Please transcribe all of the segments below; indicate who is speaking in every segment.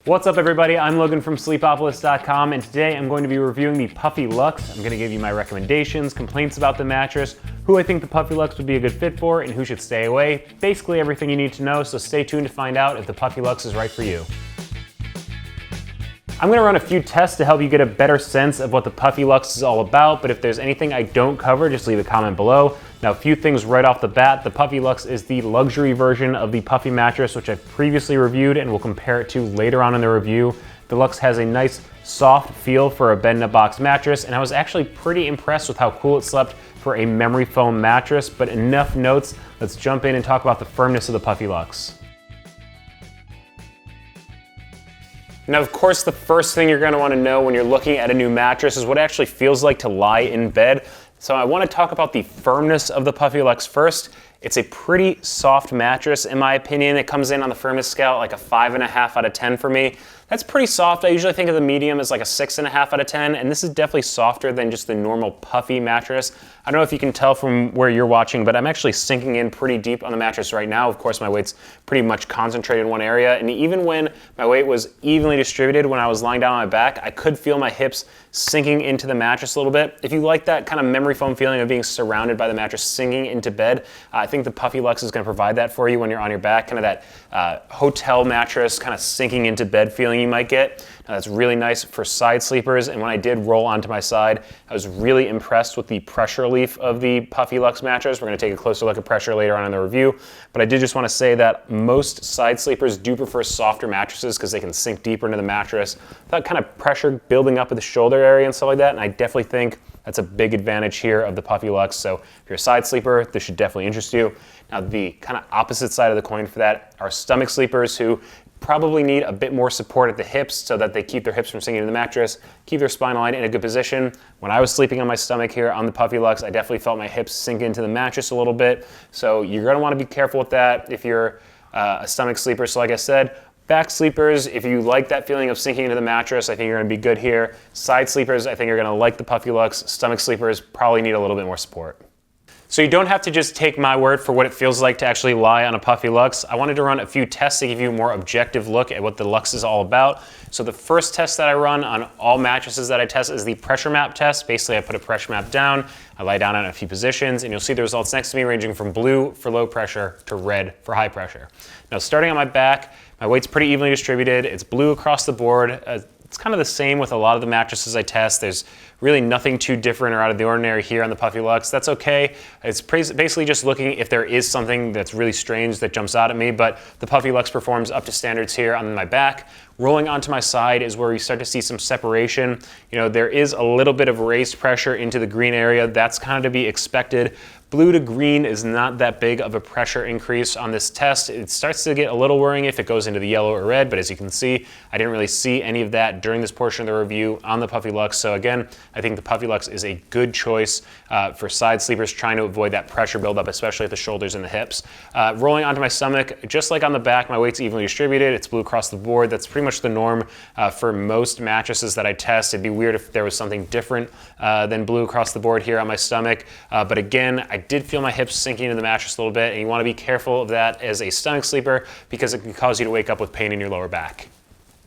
Speaker 1: What's up everybody, I'm Logan from Sleepopolis.com and today I'm going to be reviewing the Puffy Lux. I'm going to give you my recommendations, complaints about the mattress, who I think the Puffy Lux would be a good fit for, and who should stay away. Basically everything you need to know, so stay tuned to find out if the Puffy Lux is right for you. I'm going to run a few tests to help you get a better sense of what the Puffy Lux is all about, but if there's anything I don't cover, just leave a comment below. Now, a few things right off the bat. The Puffy Lux is the luxury version of the Puffy mattress, which I've previously reviewed and will compare it to later on in the review. The Lux has a nice soft feel for a bed-in-a-box mattress, and I was actually pretty impressed with how cool it slept for a memory foam mattress, but enough notes. Let's jump in and talk about the firmness of the Puffy Lux. Now, of course, the first thing you're gonna wanna know when you're looking at a new mattress is what it actually feels like to lie in bed. So I wanna talk about the firmness of the Puffy Lux first. It's a pretty soft mattress, in my opinion. It comes in on the firmness scale like a 5.5 out of 10 for me. That's pretty soft. I usually think of the medium as like a 6.5 out of 10, and this is definitely softer than just the normal Puffy mattress. I don't know if you can tell from where you're watching, but I'm actually sinking in pretty deep on the mattress right now. Of course, my weight's pretty much concentrated in one area, and even when my weight was evenly distributed when I was lying down on my back, I could feel my hips sinking into the mattress a little bit. If you like that kind of memory foam feeling of being surrounded by the mattress sinking into bed, I think the Puffy Lux is gonna provide that for you when you're on your back, kind of that hotel mattress kind of sinking into bed feeling you might get. Now, that's really nice for side sleepers, and when I did roll onto my side, I was really impressed with the pressure relief of the Puffy Lux mattress. We're gonna take a closer look at pressure later on in the review, but I did just wanna say that most side sleepers do prefer softer mattresses because they can sink deeper into the mattress. That kind of pressure building up at the shoulder area and stuff like that, and I definitely think that's a big advantage here of the Puffy Lux. So if you're a side sleeper, this should definitely interest you. Now, the kind of opposite side of the coin for that are stomach sleepers who probably need a bit more support at the hips so that they keep their hips from sinking into the mattress, keep their spine line in a good position. When I was sleeping on my stomach here on the Puffy Lux, I definitely felt my hips sink into the mattress a little bit. So you're gonna wanna be careful with that if you're a stomach sleeper. So like I said, back sleepers, if you like that feeling of sinking into the mattress, I think you're gonna be good here. Side sleepers, I think you're gonna like the Puffy Lux. Stomach sleepers probably need a little bit more support. So you don't have to just take my word for what it feels like to actually lie on a Puffy Lux. I wanted to run a few tests to give you a more objective look at what the Lux is all about. So the first test that I run on all mattresses that I test is the pressure map test. Basically, I put a pressure map down, I lie down in a few positions, and you'll see the results next to me ranging from blue for low pressure to red for high pressure. Now, starting on my back, my weight's pretty evenly distributed. It's blue across the board. It's kind of the same with a lot of the mattresses I test. There's really nothing too different or out of the ordinary here on the Puffy Lux. That's okay. It's basically just looking if there is something that's really strange that jumps out at me, but the Puffy Lux performs up to standards here on my back. Rolling onto my side is where you start to see some separation. You know, there is a little bit of raised pressure into the green area. That's kind of to be expected. Blue to green is not that big of a pressure increase on this test. It starts to get a little worrying if it goes into the yellow or red, but as you can see, I didn't really see any of that during this portion of the review on the Puffy Lux. So again, I think the Puffy Lux is a good choice for side sleepers trying to avoid that pressure buildup, especially at the shoulders and the hips. Rolling onto my stomach, just like on the back, my weight's evenly distributed. It's blue across the board. That's pretty much the norm for most mattresses that I test. It'd be weird if there was something different than blue across the board here on my stomach. But again, I did feel my hips sinking into the mattress a little bit, and you want to be careful of that as a stomach sleeper because it can cause you to wake up with pain in your lower back.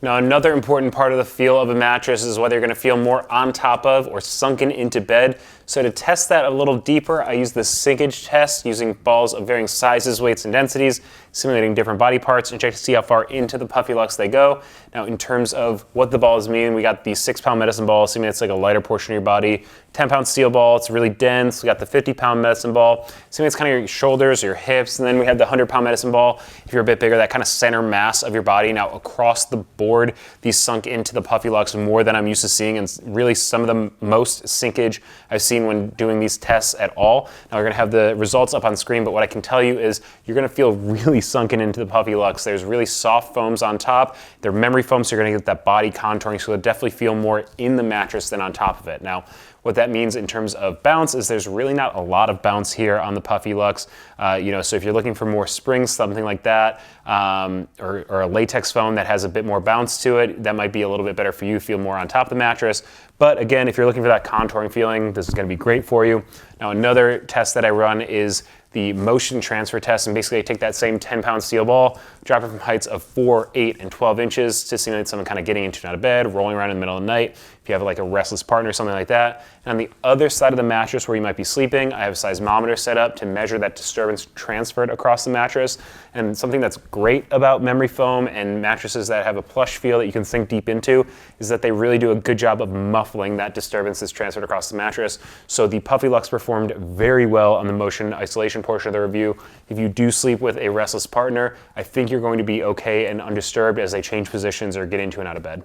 Speaker 1: Now, another important part of the feel of a mattress is whether you're going to feel more on top of or sunken into bed. So to test that a little deeper, I use the Sinkage test using balls of varying sizes, weights, and densities, simulating different body parts, and check to see how far into the Puffy Lux they go. Now, in terms of what the balls mean, we got the 6-pound medicine ball, assuming it's like a lighter portion of your body, 10-pound steel ball, it's really dense. We got the 50-pound medicine ball, assuming it's kind of your shoulders or your hips, and then we have the 100-pound medicine ball, if you're a bit bigger, that kind of center mass of your body. Now, across the board, these sunk into the Puffy Lux more than I'm used to seeing, and really some of the most sinkage I've seen when doing these tests at all. Now, we're gonna have the results up on screen, but what I can tell you is you're gonna feel really sunken into the Puffy Lux. There's really soft foams on top. They're memory foam, so you're gonna get that body contouring, so you'll definitely feel more in the mattress than on top of it. Now, what that means in terms of bounce is there's really not a lot of bounce here on the Puffy Lux. So if you're looking for more springs, something like that, or a latex foam that has a bit more bounce to it, that might be a little bit better for you, feel more on top of the mattress. But again, if you're looking for that contouring feeling, this is gonna be great for you. Now, another test that I run is the motion transfer test, and basically I take that same 10-pound steel ball, drop it from heights of 4, 8, and 12 inches to simulate someone kind of getting into and out of bed, rolling around in the middle of the night, if you have like a restless partner or something like that. And on the other side of the mattress where you might be sleeping, I have a seismometer set up to measure that disturbance transferred across the mattress. And something that's great about memory foam and mattresses that have a plush feel that you can sink deep into is that they really do a good job of muffling that disturbance that's transferred across the mattress. So the Puffy Lux performed very well on the motion isolation portion of the review. If you do sleep with a restless partner, I think you're going to be okay and undisturbed as they change positions or get into and out of bed.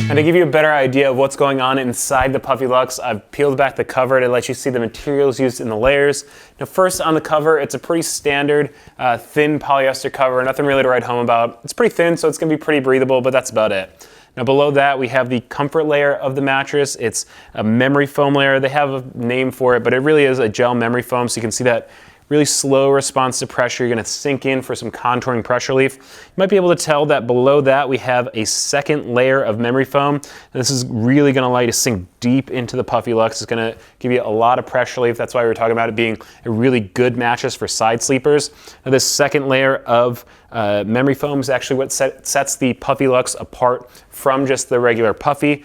Speaker 1: And to give you a better idea of what's going on inside the Puffy Lux, I've peeled back the cover to let you see the materials used in the layers. Now first on the cover, it's a pretty standard thin polyester cover, nothing really to write home about. It's pretty thin, so it's gonna be pretty breathable, but that's about it. Now below that, we have the comfort layer of the mattress. It's a memory foam layer. They have a name for it, but it really is a gel memory foam, so you can see that really slow response to pressure. You're gonna sink in for some contouring pressure relief. You might be able to tell that below that we have a second layer of memory foam. And this is really gonna allow you to sink deep into the Puffy Lux. It's gonna give you a lot of pressure relief. That's why we were talking about it being a really good mattress for side sleepers. Now this second layer of memory foam is actually what sets the Puffy Lux apart from just the regular Puffy.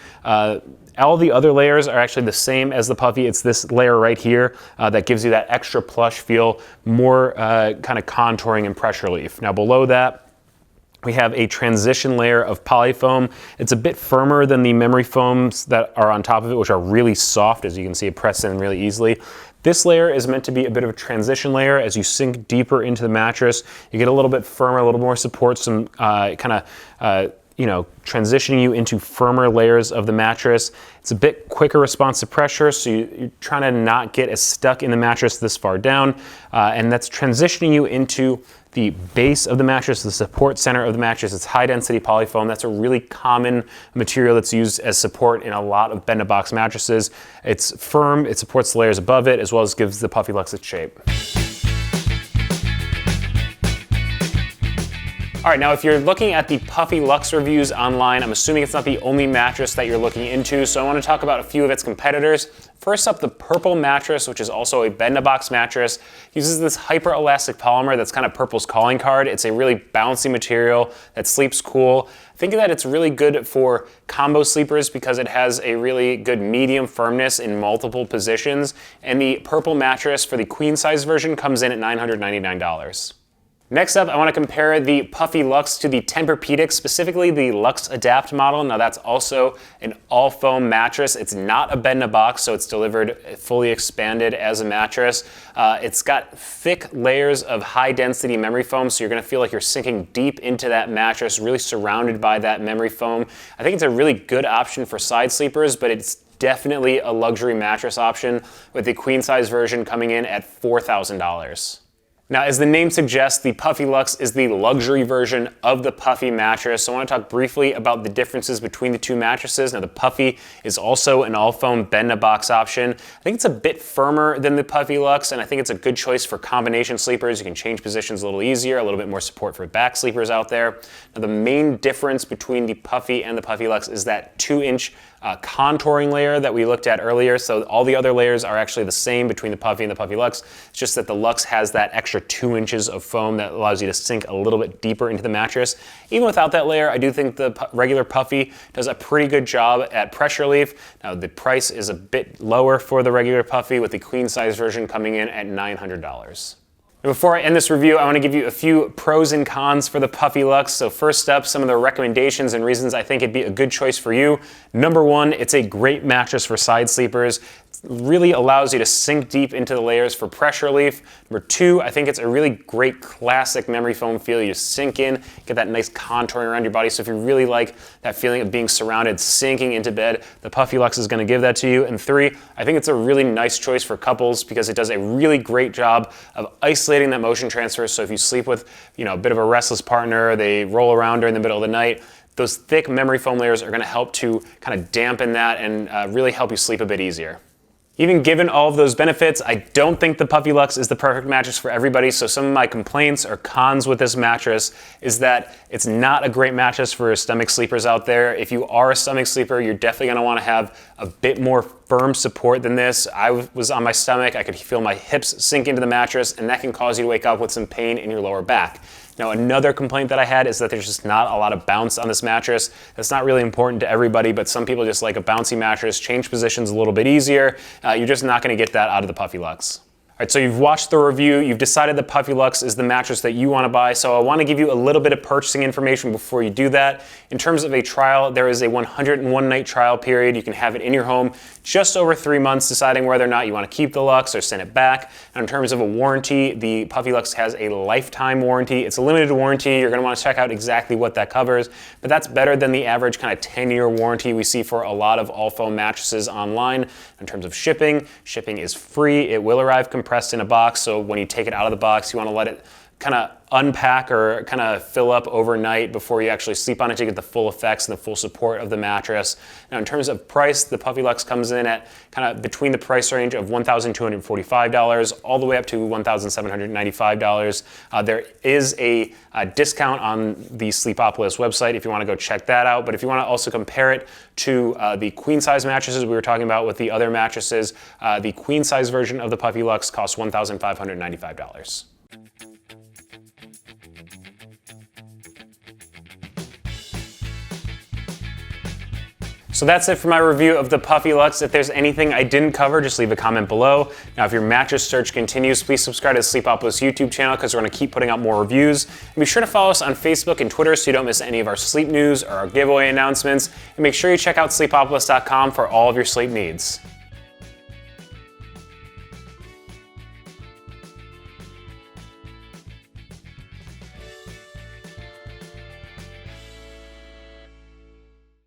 Speaker 1: All the other layers are actually the same as the Puffy. It's this layer right here that gives you that extra plush feel, more kind of contouring and pressure relief. Now below that, we have a transition layer of polyfoam. It's a bit firmer than the memory foams that are on top of it, which are really soft. As you can see, it presses in really easily. This layer is meant to be a bit of a transition layer. As you sink deeper into the mattress, you get a little bit firmer, a little more support, some transitioning you into firmer layers of the mattress. It's a bit quicker response to pressure, so you're trying to not get as stuck in the mattress this far down, and that's transitioning you into the base of the mattress, the support center of the mattress. It's high density polyfoam. That's a really common material that's used as support in a lot of bed-in-a-box mattresses. It's firm, it supports the layers above it, as well as gives the Puffy Lux its shape. All right, now if you're looking at the Puffy Lux reviews online, I'm assuming it's not the only mattress that you're looking into, so I want to talk about a few of its competitors. First up, the Purple Mattress, which is also a bed-in-a-box mattress, uses this hyper-elastic polymer that's kind of Purple's calling card. It's a really bouncy material that sleeps cool. I think that it's really good for combo sleepers because it has a really good medium firmness in multiple positions, and the Purple Mattress for the queen size version comes in at $999. Next up, I want to compare the Puffy Lux to the Tempur-Pedic, specifically the Lux Adapt model. Now that's also an all-foam mattress. It's not a bed-in-a-box, so it's delivered fully expanded as a mattress. It's got thick layers of high-density memory foam, so you're going to feel like you're sinking deep into that mattress, really surrounded by that memory foam. I think it's a really good option for side sleepers, but it's definitely a luxury mattress option, with the queen-size version coming in at $4,000. Now, as the name suggests, the Puffy Lux is the luxury version of the Puffy mattress. So I want to talk briefly about the differences between the two mattresses. Now, the Puffy is also an all-foam bed-in-a-box option. I think it's a bit firmer than the Puffy Lux, and I think it's a good choice for combination sleepers. You can change positions a little easier, a little bit more support for back sleepers out there. Now, the main difference between the Puffy and the Puffy Lux is that 2-inch contouring layer that we looked at earlier. So all the other layers are actually the same between the Puffy and the Puffy Lux. It's just that the Lux has that extra 2 inches of foam that allows you to sink a little bit deeper into the mattress. Even without that layer, I do think the regular Puffy does a pretty good job at pressure relief. Now the price is a bit lower for the regular Puffy, with the queen size version coming in at $900. Before I end this review, I want to give you a few pros and cons for the Puffy Lux. So first up, some of the recommendations and reasons I think it'd be a good choice for you. Number one, it's a great mattress for side sleepers. It really allows you to sink deep into the layers for pressure relief. Number two, I think it's a really great classic memory foam feel. You just sink in, get that nice contouring around your body. So if you really like that feeling of being surrounded, sinking into bed, the Puffy Lux is going to give that to you. And three, I think it's a really nice choice for couples because it does a really great job of isolating that motion transfer. So if you sleep with, a bit of a restless partner, they roll around during the middle of the night, those thick memory foam layers are going to help to kind of dampen that and really help you sleep a bit easier. Even given all of those benefits, I don't think the Puffy Lux is the perfect mattress for everybody. So some of my complaints or cons with this mattress is that it's not a great mattress for stomach sleepers out there. If you are a stomach sleeper, you're definitely gonna wanna have a bit more firm support than this. I was on my stomach, I could feel my hips sink into the mattress, and that can cause you to wake up with some pain in your lower back. Now, another complaint that I had is that there's just not a lot of bounce on this mattress. That's not really important to everybody, but some people just like a bouncy mattress, change positions a little bit easier. You're just not gonna get that out of the Puffy Lux. All right, so you've watched the review, you've decided the Puffy Lux is the mattress that you wanna buy, so I wanna give you a little bit of purchasing information before you do that. In terms of a trial, there is a 101 night trial period. You can have it in your home just over 3 months, deciding whether or not you wanna keep the Lux or send it back. And in terms of a warranty, the Puffy Lux has a lifetime warranty. It's a limited warranty. You're gonna wanna check out exactly what that covers, but that's better than the average kind of 10-year warranty we see for a lot of all foam mattresses online. In terms of shipping, shipping is free. It will arrive compressed in a box, so when you take it out of the box, you wanna let it kind of unpack or kind of fill up overnight before you actually sleep on it to get the full effects and the full support of the mattress. Now, in terms of price, the Puffy Lux comes in at kind of between the price range of $1,245 all the way up to $1,795. There is a discount on the Sleepopolis website if you want to go check that out. But if you want to also compare it to the queen size mattresses we were talking about with the other mattresses, the queen size version of the Puffy Lux costs $1,595. So that's it for my review of the Puffy Lux. If there's anything I didn't cover, just leave a comment below. Now, if your mattress search continues, please subscribe to the Sleepopolis YouTube channel because we're gonna keep putting out more reviews. And be sure to follow us on Facebook and Twitter so you don't miss any of our sleep news or our giveaway announcements. And make sure you check out sleepopolis.com for all of your sleep needs.